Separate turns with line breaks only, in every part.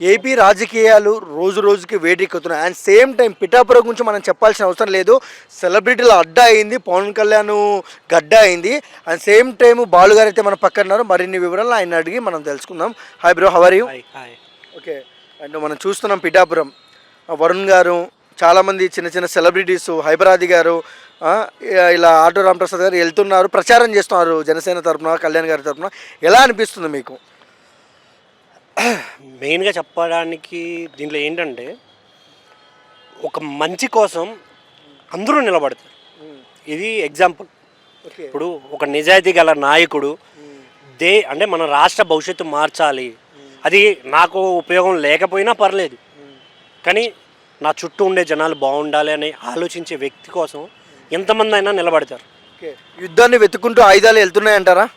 AP రాజకీయాలు రోజు రోజుకి వేడెక్కుతున్నాయి. అండ్ సేమ్ టైం పిఠాపురం గురించి మనం చెప్పాల్సిన అవసరం లేదు. సెలబ్రిటీల అడ్డా అయింది, పవన్ కళ్యాణ్ గడ్డ అయింది. అండ్ సేమ్ టైం బాలు గారు అయితే మన పక్కన ఉన్నారు. మరిన్ని వివరాలు ఆయన అడిగి మనం తెలుసుకుందాం. Hi bro, how are you?
Hi hi.
Okay. And మనం చూస్తున్నాం పిఠాపురం వరుణ్ గారు, చాలామంది చిన్న చిన్న సెలబ్రిటీస్, హైబరాది గారు, ఆ, ఇలా ఆటో రామప్రసాద్ గారు వెళ్తున్నారు, ప్రచారం చేస్తున్నారు జనసేన తరపున, కళ్యాణ్ గారి తరపున. ఎలా అనిపిస్తుంది మీకు?
మెయిన్గా చెప్పడానికి దీంట్లో ఏంటంటే ఒక మంచి కోసం అందరూ నిలబడతారు. ఇది ఎగ్జాంపుల్.
ఓకే.
ఇప్పుడు ఒక నిజాయితీ గల నాయకుడు అంటే మన రాష్ట్ర భవిష్యత్తు మార్చాలి, అది నాకు ఉపయోగం లేకపోయినా పర్లేదు, కానీ నా చుట్టూ ఉండే జనాలు బాగుండాలి అని ఆలోచించే వ్యక్తి కోసం ఎంతమంది అయినా నిలబడతారు.
ఓకే. యుద్ధాన్ని వెతుక్కుంటూ ఆయుధాలు వెళ్తున్నాయంటారా?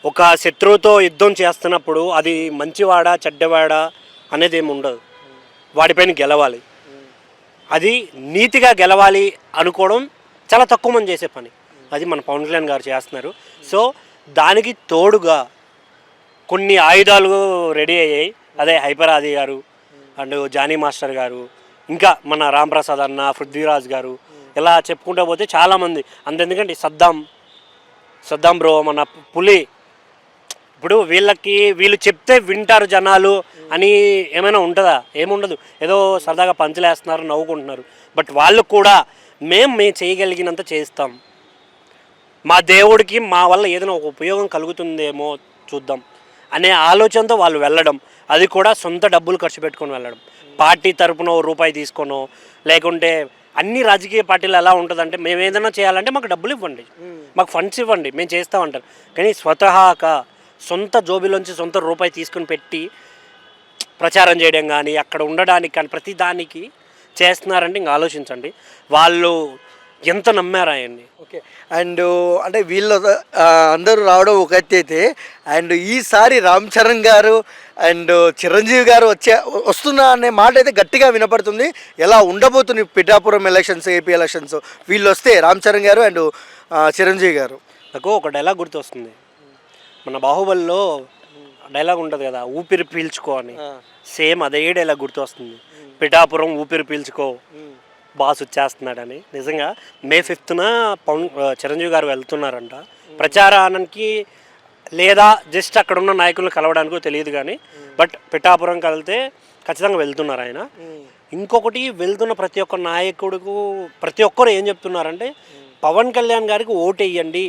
ఒక శత్రువుతో యుద్ధం చేస్తున్నప్పుడు అది మంచివాడా చెడ్డవాడా అనేది ఏమి ఉండదు, వాడిపైన గెలవాలి. అది నీతిగా గెలవాలి అనుకోవడం చాలా తక్కువ మంది చేసే పని. అది మన పవన్ కళ్యాణ్ గారు చేస్తున్నారు. సో దానికి తోడుగా కొన్ని ఆయుధాలు రెడీ అయ్యాయి. అదే హైపర్ ఆది గారు అండ్ జానీ మాస్టర్ గారు, ఇంకా మన రాంప్రసాద్ అన్న, పృథ్వీరాజ్ గారు, ఇలా చెప్పుకుంటూ పోతే చాలామంది. అంతెందుకంటే సద్దాం బ్రో, మన పులి. ఇప్పుడు వీళ్ళు చెప్తే వింటారు జనాలు అని ఏమైనా ఉంటుందా? ఏముండదు. ఏదో సరదాగా పంచలేస్తున్నారు, నవ్వుకుంటున్నారు. బట్ వాళ్ళు కూడా మేము చేయగలిగినంత చేస్తాం, మా దేవుడికి మా వల్ల ఏదైనా ఒక ఉపయోగం కలుగుతుందేమో చూద్దాం అనే ఆలోచనతో వాళ్ళు వెళ్ళడం. అది కూడా సొంత డబ్బులు ఖర్చు పెట్టుకొని వెళ్ళడం. పార్టీ తరపున రూపాయి తీసుకోనో, లేకుంటే అన్ని రాజకీయ పార్టీలు ఎలా ఉంటుందంటే మేము ఏదైనా చేయాలంటే మాకు డబ్బులు ఇవ్వండి, మాకు ఫండ్స్ ఇవ్వండి, మేము చేస్తామంటారు. కానీ స్వతహాగా సొంత జోబిలోంచి సొంత రూపాయి తీసుకుని పెట్టి ప్రచారం చేయడం కానీ, అక్కడ ఉండడానికి కానీ, ప్రతి దానికి చేస్తున్నారంటే ఇంకా ఆలోచించండి వాళ్ళు ఎంత నమ్మారా ఆయన్ని.
ఓకే. అండ్ అంటే వీళ్ళు అందరూ రావడం ఒక ఎత్తు అయితే, అండ్ ఈసారి రామ్ చరణ్ గారు అండ్ చిరంజీవి గారు వస్తున్నా అనే మాట అయితే గట్టిగా వినపడుతుంది. ఎలా ఉండబోతుంది పిఠాపురం ఎలక్షన్స్, ఏపీ ఎలక్షన్స్ వీళ్ళు వస్తే, రామ్ చరణ్ గారు అండ్ చిరంజీవి గారు?
నాకు ఒక డైలాగ్ గుర్తొస్తుంది. మన బాహుబలిలో డైలాగ్ ఉంటుంది కదా, ఊపిరి పీల్చుకో అని. సేమ్ అదే డైలాగ్ గుర్తు వస్తుంది. పిఠాపురం ఊపిరి పీల్చుకో, బాస్ వచ్చేస్తున్నాడని. నిజంగా మే 5న చిరంజీవి గారు వెళ్తున్నారంట ప్రచారానికి, లేదా జస్ట్ అక్కడ ఉన్న నాయకులను కలవడానికో తెలియదు కానీ, బట్ పిఠాపురంకి వెళ్తే ఖచ్చితంగా వెళ్తున్నారు ఆయన. ఇంకొకటి, వెళ్తున్న ప్రతి ఒక్క నాయకుడికు ప్రతి ఒక్కరు ఏం చెప్తున్నారంటే పవన్ కళ్యాణ్ గారికి ఓటేయండి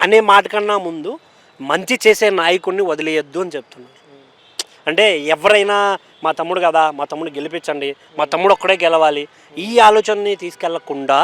అనే మాట కన్నా ముందు మంచి చేసే నాయకుడిని వదిలేయద్దు అని చెప్తున్నారు. అంటే ఎవరైనా మా తమ్ముడు కదా, మా తమ్ముడు గెలిపించండి, మా తమ్ముడు ఒక్కడే గెలవాలి, ఈ ఆలోచనని తీసుకెళ్లకుండా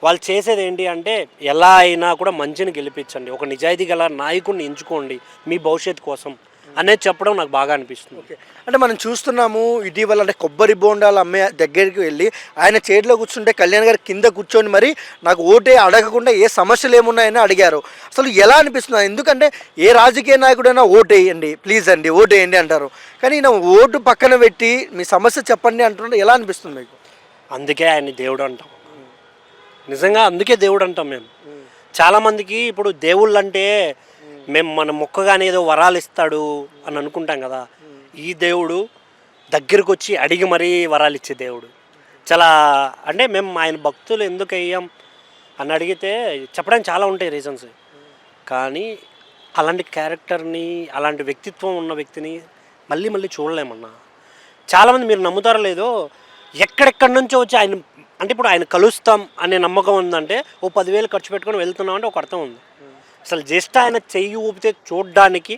వాళ్ళు చేసేది ఏంటి అంటే ఎలా అయినా కూడా మంచిని గెలిపించండి, ఒక నిజాయితీ గల నాయకుడిని ఎంచుకోండి మీ భవిష్యత్తు కోసం అనేది చెప్పడం నాకు బాగా అనిపిస్తుంది.
ఓకే. అంటే మనం చూస్తున్నాము ఇటీవల, అంటే కొబ్బరి బోండాలు అమ్మే దగ్గరికి వెళ్ళి ఆయన చేతిలో కూర్చుంటే కళ్యాణ్ గారు కింద కూర్చొని మరి నాకు ఓటే అడగకుండా ఏ సమస్యలు ఏమున్నాయని అడిగారు. అసలు ఎలా అనిపిస్తుంది? ఎందుకంటే ఏ రాజకీయ నాయకుడైనా ఓటేయండి ప్లీజ్ అండి, ఓటేయండి అంటారు. కానీ ఈయన ఓటు పక్కన పెట్టి మీ సమస్య చెప్పండి అంటుంటే ఎలా అనిపిస్తుంది మీకు?
అందుకే ఆయన్ని దేవుడు అంటాం. నిజంగా అందుకే దేవుడు అంటాం మేము. చాలామందికి ఇప్పుడు దేవుళ్ళు అంటే మేము మన మొక్కగానే ఏదో వరాలు ఇస్తాడు అని అనుకుంటాం కదా. ఈ దేవుడు దగ్గరకు వచ్చి అడిగి మరీ వరాలు ఇచ్చే దేవుడు. చాలా అంటే మేము ఆయన భక్తులు ఎందుకు అయ్యాం అని అడిగితే చెప్పడానికి చాలా ఉంటాయి రీజన్స్. కానీ అలాంటి క్యారెక్టర్ని, అలాంటి వ్యక్తిత్వం ఉన్న వ్యక్తిని మళ్ళీ మళ్ళీ చూడలేమన్నా. చాలామంది, మీరు నమ్ముతారో లేదో, ఎక్కడెక్కడి నుంచో వచ్చి ఆయన, అంటే ఇప్పుడు ఆయన కలుస్తాం అనే నమ్మకం ఉందంటే ఓ 10,000 ఖర్చు పెట్టుకొని వెళ్తున్నాం అంటే ఒక అర్థం ఉంది. అసలు జస్ట్ ఆయన చెయ్యి ఊపితే చూడడానికి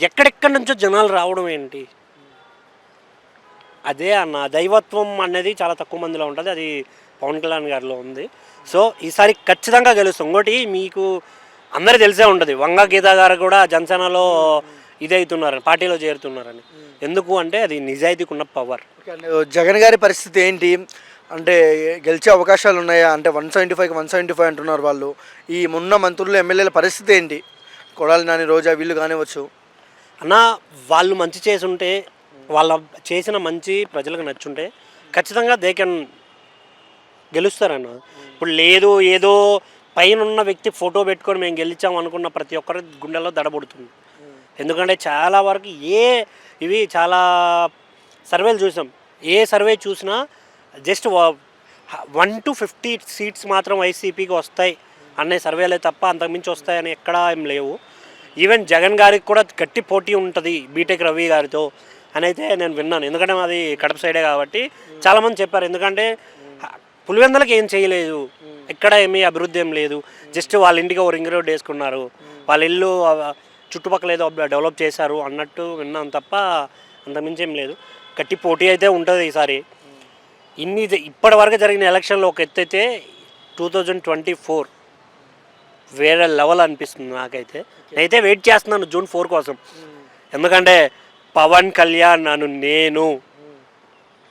ఎక్కడెక్కడి నుంచో జనాలు రావడం ఏంటి? అదే అన్న దైవత్వం అనేది చాలా తక్కువ మందిలో ఉంటుంది, అది పవన్ కళ్యాణ్ గారిలో ఉంది. సో ఈసారి ఖచ్చితంగా గెలుస్తాం. ఇంకోటి మీకు అందరికీ తెలిసే ఉంటుంది, వంగ గీత గారు కూడా జనసేనలో ఇదవుతున్నారని, పార్టీలో చేరుతున్నారని. ఎందుకు అంటే అది నిజాయితీకి ఉన్న పవర్.
జగన్ గారి పరిస్థితి ఏంటి? అంటే గెలిచే అవకాశాలు ఉన్నాయా? అంటే 175కి 175 అంటున్నారు వాళ్ళు. ఈ మొన్న మంత్రులు, ఎమ్మెల్యేల పరిస్థితి ఏంటి? కొడాలి నాని, రోజా వీళ్ళు కానివచ్చు
అన్న. వాళ్ళు మంచి చేసి ఉంటే, వాళ్ళ చేసిన మంచి ప్రజలకు నచ్చుంటే ఖచ్చితంగా దే కెన్ గెలుస్తారన్న. ఇప్పుడు లేదు, ఏదో పైన ఉన్న వ్యక్తి ఫోటో పెట్టుకొని మేము గెలిచాం అనుకున్న ప్రతి ఒక్కరి గుండెల్లో దడబడుతుంది. ఎందుకంటే చాలా వరకు ఇవి చాలా సర్వేలు చూసాం, ఏ సర్వే చూసినా జస్ట్ 1 to 50 సీట్స్ మాత్రం వైసీపీకి వస్తాయి అనే సర్వేలే తప్ప అంతకుమించి వస్తాయని ఎక్కడా ఏం లేవు. ఈవెన్ జగన్ గారికి కూడా గట్టి పోటీ ఉంటుంది బీటెక్ రవి గారితో అని అయితే నేను విన్నాను. ఎందుకంటే మాది కడప సైడే కాబట్టి చాలామంది చెప్పారు. ఎందుకంటే పులివెందులకి ఏం చేయలేదు, ఎక్కడ ఏమీ అభివృద్ధి ఏం లేదు, జస్ట్ వాళ్ళ ఇంటికి ఒక రింగ్ రోడ్ వేసుకున్నారు, వాళ్ళ ఇల్లు చుట్టుపక్కల ఏదో డెవలప్ చేశారు అన్నట్టు విన్నాను తప్ప అంతకుమించి ఏం లేదు. గట్టి పోటీ అయితే ఉంటుంది ఈసారి. ఇప్పటి వరకు జరిగిన ఎలక్షన్లో ఒక ఎత్తు అయితే 2024 వేరే లెవెల్ అనిపిస్తుంది నాకైతే. నేనైతే వెయిట్ చేస్తున్నాను June 4 కోసం. ఎందుకంటే పవన్ కళ్యాణ్ నేను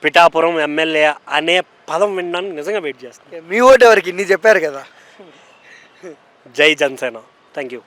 పిఠాపురం ఎమ్మెల్యే అనే పదం వినడానికి నిజంగా వెయిట్ చేస్తాను.
మీ ఓటు ఎవరికి ఇన్ని చెప్పారు కదా.
జై జనసేన. Thank you.